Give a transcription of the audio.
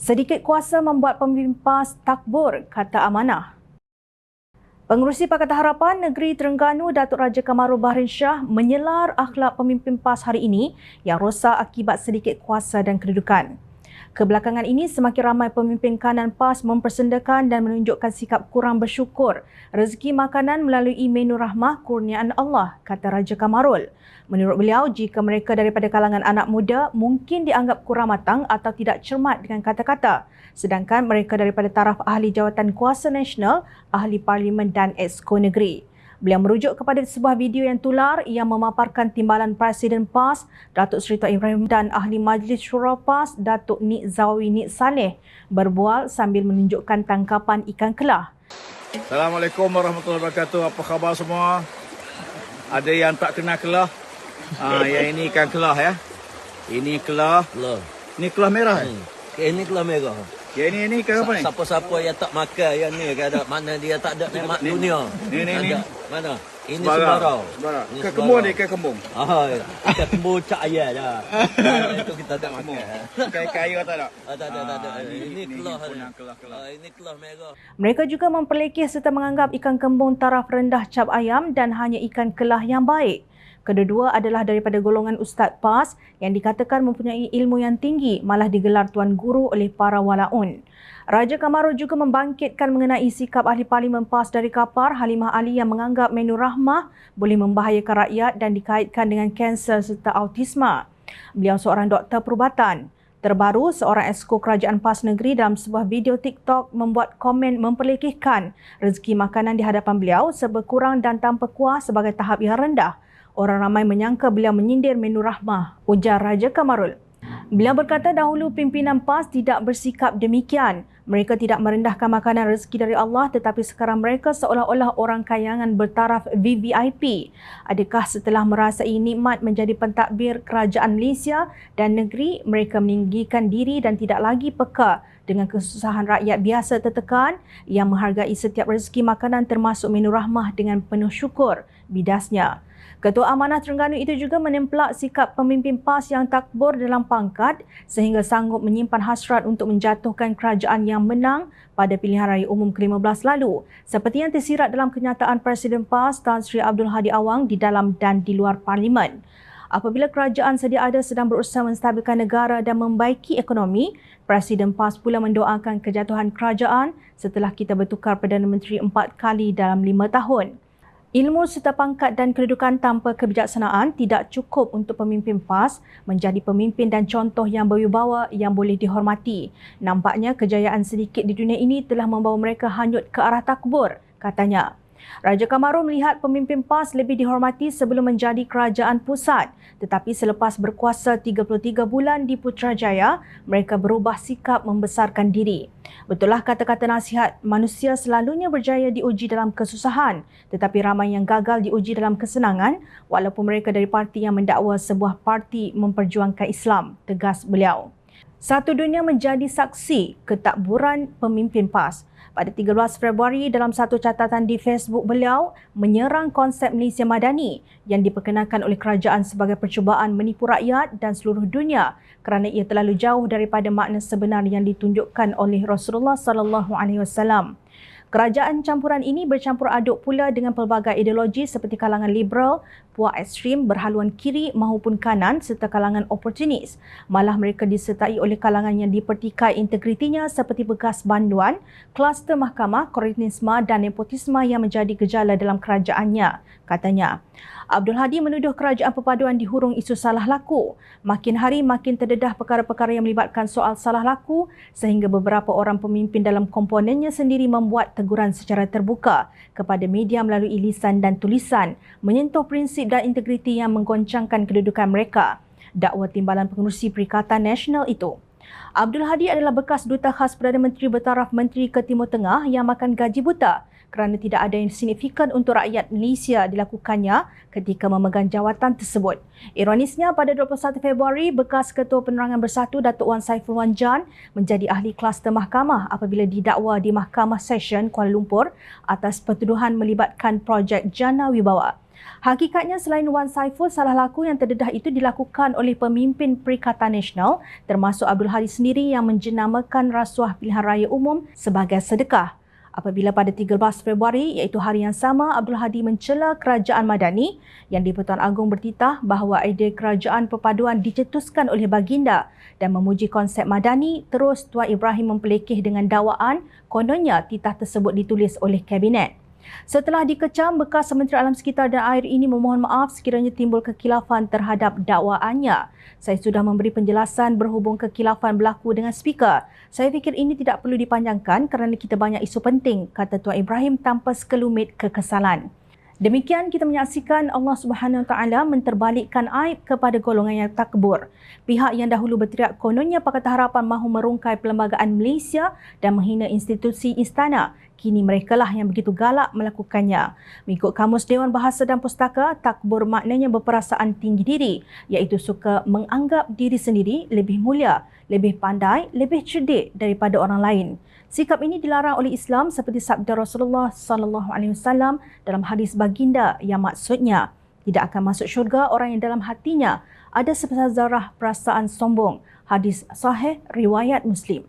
Sedikit kuasa membuat pemimpin PAS takbur, kata Amanah. Pengerusi Pakatan Harapan Negeri Terengganu Datuk Raja Kamarul Bahrin Shah menyelar akhlak pemimpin PAS hari ini yang rosak akibat sedikit kuasa dan kedudukan. Kebelakangan ini, semakin ramai pemimpin kanan PAS mempersendakan dan menunjukkan sikap kurang bersyukur rezeki makanan melalui menu rahmah kurniaan Allah, kata Raja Kamarul. Menurut beliau, jika mereka daripada kalangan anak muda mungkin dianggap kurang matang atau tidak cermat dengan kata-kata, sedangkan mereka daripada taraf ahli jawatan kuasa nasional, ahli parlimen dan exco negeri. Beliau merujuk kepada sebuah video yang tular yang memaparkan timbalan Presiden PAS, Datuk Seri Tuan Ibrahim dan Ahli Majlis Syura PAS, Datuk Nik Zawi Nik Saleh berbual sambil menunjukkan tangkapan ikan kelah. Assalamualaikum warahmatullahi wabarakatuh. Apa khabar semua? Ada yang tak kenal kelah? Yang ini ikan kelah ya. Ini kelah. Ini kelah merah. Ini kelah merah. Ya ini ikan apa ni? Siapa-siapa yang tak makan yang ni ada mana dia tak ada nikmat dunia. Ni. Mana? Ini Sebarau. Ikan kembung ni, ikan kembung. Ikan kembung cak ayah dah. Itu kita tak makan. Ikan air tak ada? Tak ada. Ini kelah. Ini kelah merah. Mereka juga memperlekeh serta menganggap ikan kembung taraf rendah cap ayam dan hanya ikan kelah yang baik. Kedua-dua adalah daripada golongan Ustaz PAS yang dikatakan mempunyai ilmu yang tinggi, malah digelar Tuan Guru oleh para walaun. Raja Kamarul juga membangkitkan mengenai sikap ahli parlimen PAS dari Kapar, Halimah Ali, yang menganggap menu rahmah boleh membahayakan rakyat dan dikaitkan dengan kanser serta autisma. Beliau seorang doktor perubatan. Terbaru, seorang exco kerajaan PAS negeri dalam sebuah video TikTok membuat komen memperlekehkan rezeki makanan di hadapan beliau serba kurang dan tanpa kuah sebagai tahap yang rendah. Orang ramai menyangka beliau menyindir menu rahmah, ujar Raja Kamarul. Beliau berkata dahulu pimpinan PAS tidak bersikap demikian. Mereka tidak merendahkan makanan rezeki dari Allah, tetapi sekarang mereka seolah-olah orang kayangan bertaraf VVIP. Adakah setelah merasai nikmat menjadi pentadbir kerajaan Malaysia dan negeri, mereka meninggikan diri dan tidak lagi peka dengan kesusahan rakyat biasa tertekan yang menghargai setiap rezeki makanan termasuk menu rahmah dengan penuh syukur, bidasnya. Ketua Amanah Terengganu itu juga menemplak sikap pemimpin PAS yang takbur dalam pangkat sehingga sanggup menyimpan hasrat untuk menjatuhkan kerajaan yang menang pada pilihan raya umum ke-15 lalu, seperti yang tersirat dalam kenyataan Presiden PAS Tan Sri Abdul Hadi Awang di dalam dan di luar parlimen. Apabila kerajaan sedia ada sedang berusaha menstabilkan negara dan membaiki ekonomi, Presiden PAS pula mendoakan kejatuhan kerajaan setelah kita bertukar Perdana Menteri 4 kali dalam 5 tahun. Ilmu serta pangkat dan kedudukan tanpa kebijaksanaan tidak cukup untuk pemimpin PAS menjadi pemimpin dan contoh yang berwibawa yang boleh dihormati. Nampaknya kejayaan sedikit di dunia ini telah membawa mereka hanyut ke arah takbur, katanya. Raja Kamarul melihat pemimpin PAS lebih dihormati sebelum menjadi kerajaan pusat, tetapi selepas berkuasa 33 bulan di Putrajaya, mereka berubah sikap membesarkan diri. Betullah kata-kata nasihat, manusia selalunya berjaya diuji dalam kesusahan, tetapi ramai yang gagal diuji dalam kesenangan walaupun mereka dari parti yang mendakwa sebuah parti memperjuangkan Islam, tegas beliau. Satu dunia menjadi saksi ketakburan pemimpin PAS. Pada 13 Februari, dalam satu catatan di Facebook beliau, menyerang konsep Malaysia Madani yang diperkenalkan oleh kerajaan sebagai percubaan menipu rakyat dan seluruh dunia kerana ia terlalu jauh daripada makna sebenar yang ditunjukkan oleh Rasulullah sallallahu alaihi wasallam. Kerajaan campuran ini bercampur aduk pula dengan pelbagai ideologi seperti kalangan liberal, puak ekstrim, berhaluan kiri maupun kanan serta kalangan oportunis. Malah mereka disertai oleh kalangan yang dipertikai integritinya seperti bekas banduan, kluster mahkamah, korunisme dan nepotisme yang menjadi gejala dalam kerajaannya, katanya. Abdul Hadi menuduh kerajaan perpaduan dihurung isu salah laku. Makin hari makin terdedah perkara-perkara yang melibatkan soal salah laku sehingga beberapa orang pemimpin dalam komponennya sendiri membuat teguran secara terbuka kepada media melalui lisan dan tulisan menyentuh prinsip dan integriti yang menggoncangkan kedudukan mereka, dakwa timbalan pengerusi Perikatan Nasional itu. Abdul Hadi adalah bekas duta khas Perdana Menteri bertaraf Menteri ke Timur Tengah yang makan gaji buta kerana tidak ada yang signifikan untuk rakyat Malaysia dilakukannya ketika memegang jawatan tersebut. Ironisnya, pada 21 Februari, bekas Ketua Penerangan Bersatu Datuk Wan Saiful Wan Jan menjadi ahli kluster mahkamah apabila didakwa di Mahkamah Session Kuala Lumpur atas pertuduhan melibatkan projek Jana Wibawa. Hakikatnya selain Wan Saiful, salah laku yang terdedah itu dilakukan oleh pemimpin Perikatan Nasional termasuk Abdul Hadi sendiri yang menjenamakan rasuah pilihan raya umum sebagai sedekah. Apabila pada 13 Februari iaitu hari yang sama Abdul Hadi mencela Kerajaan Madani yang di-Pertuan Agong bertitah bahawa idea kerajaan perpaduan dicetuskan oleh baginda dan memuji konsep Madani, terus Tuan Ibrahim mempelekeh dengan dakwaan kononnya titah tersebut ditulis oleh Kabinet. Setelah dikecam, bekas Menteri Alam Sekitar dan Air ini memohon maaf sekiranya timbul kekilafan terhadap dakwaannya. Saya sudah memberi penjelasan berhubung kekilafan berlaku dengan speaker. Saya fikir ini tidak perlu dipanjangkan kerana kita banyak isu penting, kata Tuan Ibrahim tanpa sekelumit kekesalan. Demikian kita menyaksikan Allah Subhanahu Wa Taala menterbalikkan aib kepada golongan yang takbur. Pihak yang dahulu berteriak kononnya Pakatan Harapan mahu merungkai perlembagaan Malaysia dan menghina institusi istana, kini merekalah yang begitu galak melakukannya. Mengikut Kamus Dewan Bahasa dan Pustaka, takbur maknanya berperasaan tinggi diri, iaitu suka menganggap diri sendiri lebih mulia, lebih pandai, lebih cerdik daripada orang lain. Sikap ini dilarang oleh Islam seperti sabda Rasulullah SAW dalam hadis baginda yang maksudnya tidak akan masuk syurga orang yang dalam hatinya ada sebesar zarah perasaan sombong. Hadis sahih riwayat Muslim.